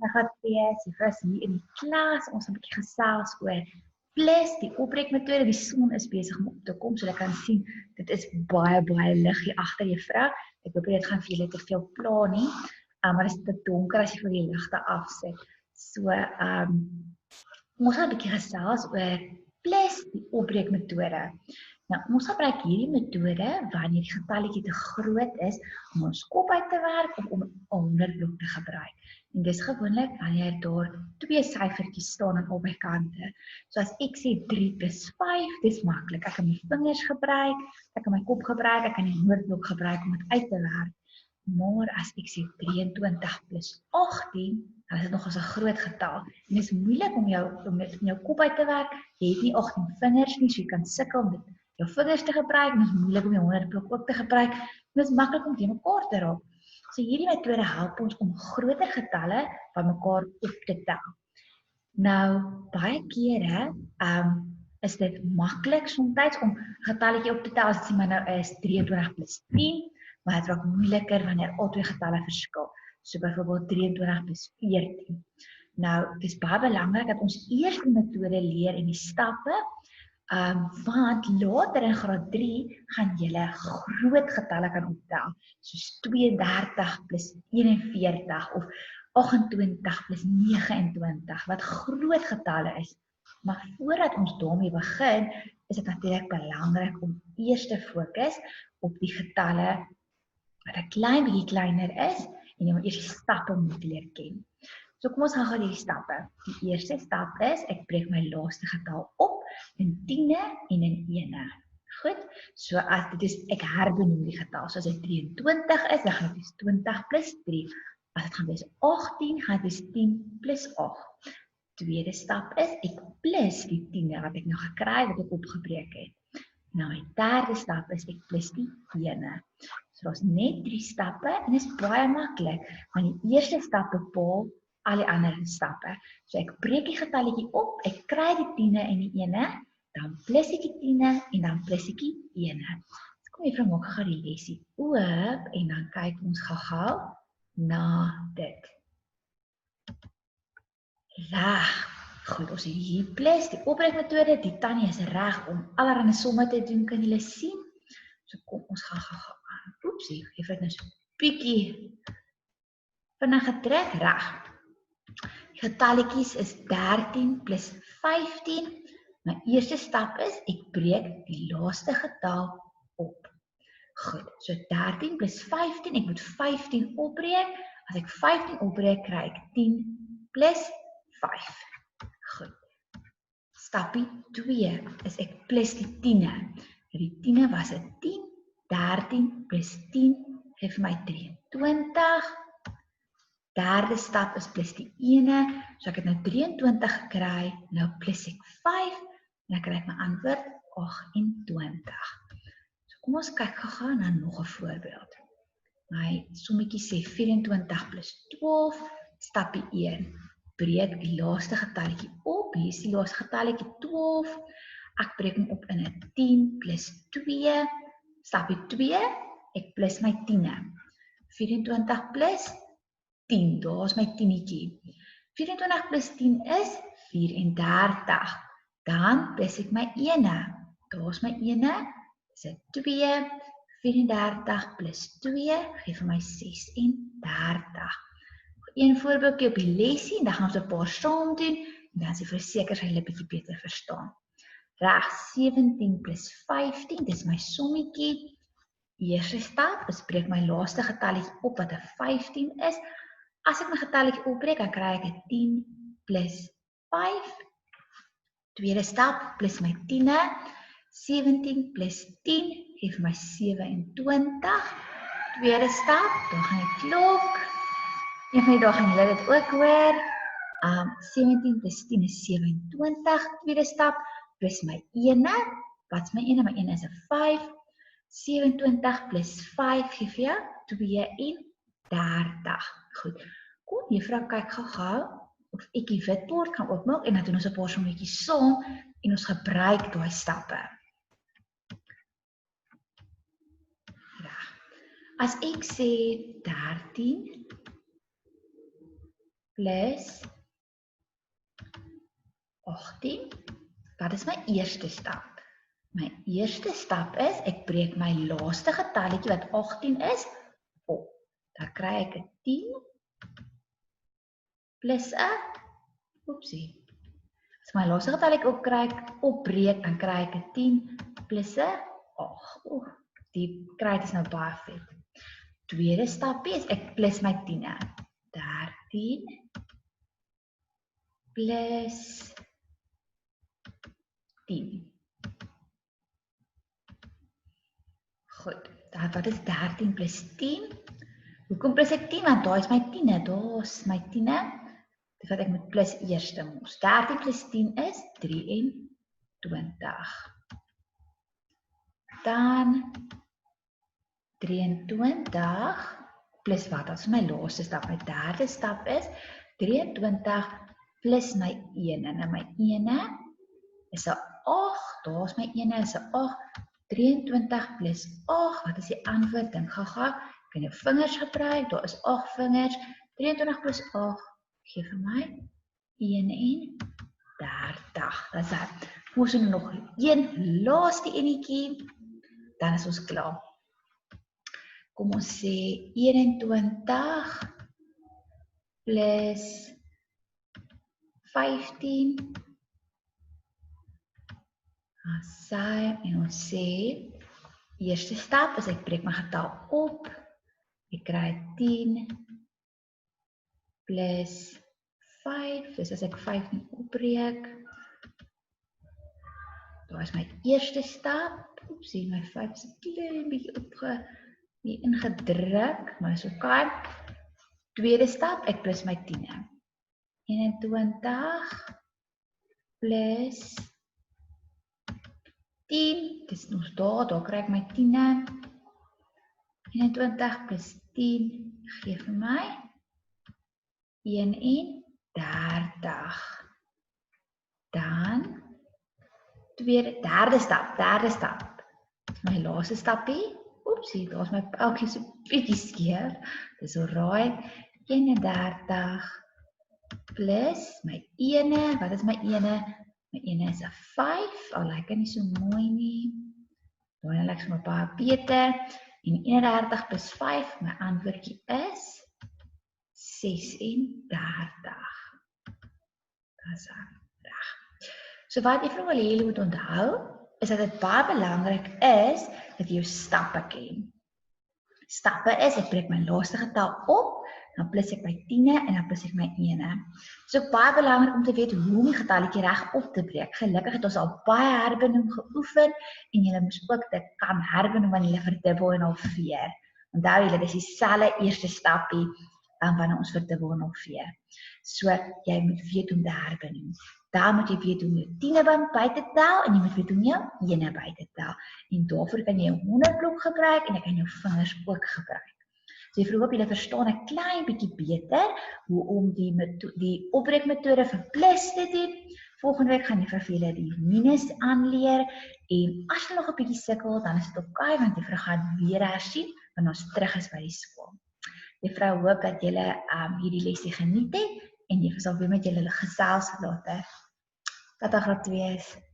Nou gaan wees, vir hier in die klas, ons 'n bietjie gesels oor plus, die opbreekmetode. Die son is besig om op te kom, so jy kan sien, dit is baie lig hier agter juffrou. Ek hoop dit gaan vir julle te veel pla nie, maar dit is te donker as jy vir die ligte afsit. So, ons gaan 'n bietjie gesels oor plus die opbreekmetode. Nou, ons gebruik hierdie metode wanneer die getalletjie te groot is om ons kop uit te werk of om 'n 100 blok te gebruik. En dis gewoonlik wanneer daar twee syfertjies staan aan albei kante. So as ek sê 3 plus 5, dis maklik. Ek kan my vingers gebruik, ek kan my kop gebruik, ek kan die 100 blok gebruik om dit uit te werk. Maar as ek sê 23 plus 18, dan is dit nog as 'n groot getal. En dit is moeilik om met jou kop uit te werk. Jy het nie 18 vingers nie, so jy kan sukkel om jou vingers te gebruik, en dit is moeilik om jou 100 blok ook te gebruik. En dit is maklik om teen mekaar te raak. So hierdie metode help ons om groter getalle bymekaar op te tel. Nou, baie kere is dit maklik soms om 'n getalletjie op te tel as dit maar nou is 23 plus 10, maar dit raak moeiliker wanneer al twee getalle verskil. So byvoorbeeld 23 plus 14. Nou, dit is baie belangrik dat ons eers die metode leer en die stappe, want later in graad 3 gaan julle groot getalle kan optel, soos 32 plus 41 of 28 plus 29, wat groot getalle is. Maar voordat ons daarmee begin, is dit natuurlik belangrik om eers te fokus op die getalle wat 'n klein bietjie kleiner is, en jy moet eers die stappe moet leer ken. So kom ons gaan hierdie stappe. Die eerste stap is, ek breek my laaste getal op in 10e en in 1e. Goed, so as dit is, ek herbenoem die getal. So as dit 23 is, dan gaan dit wees 20 plus 3. As dit gaan wees 18, gaan dit wees 10 plus 8. Tweede stap is, ek plus die 10e wat ek nou gekry, wat ek opgebreek het. Nou, my derde stap is, ek plus die 1e. So daar's net 3 stappe, en dit is baie maklik, want die eerste stap bepaal al die ander stappe. So ek breek die getalletjie op, ek kry die 10e en die 1e, dan plus ek die 10e en dan plus ek die 1e. So kom juffrou maak gou die lesie oop en dan kyk ons gou-gou na dit. Reg. Goed, ons het hier plus die opbreekmetode. Die Tannie is reg om allerlei somme te doen, kan julle sien. So kom ons gaan gou-gou aan. Oepsie, ek het nou so 'n bietjie vinnig gedruk, reg. Getalletjies is 13 plus 15. My eerste stap is, ek breek die laaste getal op. Goed, so 13 plus 15, ek moet 15 opbreek. As ek 15 opbreek, kry ek 10 plus 5. Goed. Stappie 2 is ek plus die 10e. Die 10e was 'n 10, 13 plus 10 gee vir my 23. Derde stap is plus die 1e, so ek het nou 23 gekry, nou plus ek 5, en dan kry ek my antwoord 28. So kom ons kyk gou-gou na nog 'n voorbeeld. My sommetjie sê 24 plus 12, stappie 1. Breek die laaste getalletjie op, hier is die laaste getalletjie 12, ek breek hom op in 'n 10 plus 2, stappie 2, ek plus my 10e. 24 plus 10, daar is my 10etjie. 24 plus 10 is 34, dan plus ek my 1e, daar is my 1e, is 'n 2, 34 plus 2, gee vir my 36. Een voorbeeldjie op die lesie, en dan gaan ons 'n paar saam doen, en dan is jy verseker sy hulle bietjie beter verstaan. Reg, 17 plus 15, dis my sommetjie. Eerste stap is breek my laaste getalletjie op wat 'n 15 is. As ek my getalletjie opbreek, dan kry ek 'n 10 plus 5. Tweede stap plus my 10e. 17 plus 10 gee vir my 27. Tweede stap, dan gaan ek klok. Een van die dae gaan julle dit ook hoor. 17 plus 10 is 27. Tweede stap plus my 1e. Wat is my 1e? My 1e is 'n 5. 27 plus 5 gee vir jou 32. Goed. Kom juffrou kyk gou-gou of ek die witbord kan oopmaak en dan doen ons 'n paar sommetjies saam en ons gebruik daai stappe. Reg. As ek sê 13 plus 18. Wat is my eerste stap? My eerste stap is, ek breek my laaste getalletjie wat 18 is, op. Dan kry ek 'n 10 plus 'n, oepsie. As my laaste getalletjie opbreek, dan kry ek 'n 10 plus 'n 8. Die kruid is nou baie vet. Tweede stapie is ek plus my 10e. 13 plus 10. Goed, wat is 13 plus 10? Hoekom plus ek 10? Want daar is my 10e, daar is my 10e. Dis wat ek met plus eerste mors. 13 plus 10 is 23. Dan 23 plus wat? Dat is my laaste stap. My derde stap is 23 plus my 1. En my 1 is 'n 8. Daar is my 1 is 'n 8. 23 plus 8. Wat is die antwoord? Dink gaga. Ek kan jou vingers gebruik. Daar is 8 vingers. 23 plus 8 gee vir my 31. Dis dit. Ons het nog een laaste enetjie. Dan is ons klaar. Kom ons sê 21 plus 15. En ons sê, eerste stap is ek breek my getal op. Ek kry 10 plus 5. Dus as ek 15 opbreek, daar is my eerste stap. Oepsie, my 5 is 'n klein bietjie ingedruk, maar is oké. Tweede stap, ek plus my 10e. 21 plus 10, dis ons daar kry ek my 10e. 21 plus 10 gee vir my 31. Dan derde stap. My laaste stapie. Oepsie, daar is my pyltjie so bietjie skeef. Dis alright. 31 plus my 1. Wat is my 1? My 1 is 'n 5. Al lyk hy nie so mooi nie. Daai lyk sommer baie beter. En 31 plus 5, my antwoordjie is 36. Dis reg. So wat ek wil hê julle moet onthou, is dat dit baie belangrik is dat jy jou stappe ken. Stappe is, ek breek my laaste getal op, dan plus ek my 10e en dan plus ek my 1e. So baie belangrik om te weet hoe om die getalletjie reg op te breek. Gelukkig het ons al baie herbenoem geoefen en julle moes ook dit kan herbenoem wanneer julle verdubbel en halveer. Onthou julle, dis dieselfde eerste stapie wanneer ons verdubbel en halveer. So jy moet weet hoe om te herbenoem. Daar moet jy weet hoe jy 10e by te tel en jy moet weet hoe jy 1e by te tel. En daarvoor kan jy 'n 100 blok gebruik en jy kan jou vingers ook gebruik. So ek hoop julle verstaan 'n klein bietjie beter hoe om die opbreekmetode vir plus te doen. Volgende week gaan juffrou vir julle die minus aanleer en as jy nog 'n bietjie sukkel, dan is dit oké want juffrou gaan weer hersien wanneer ons terug is by die skool. Juffrou hoop dat julle hierdie lesie geniet het en juffrou sal weer met julle gesels later. Tata graad 2.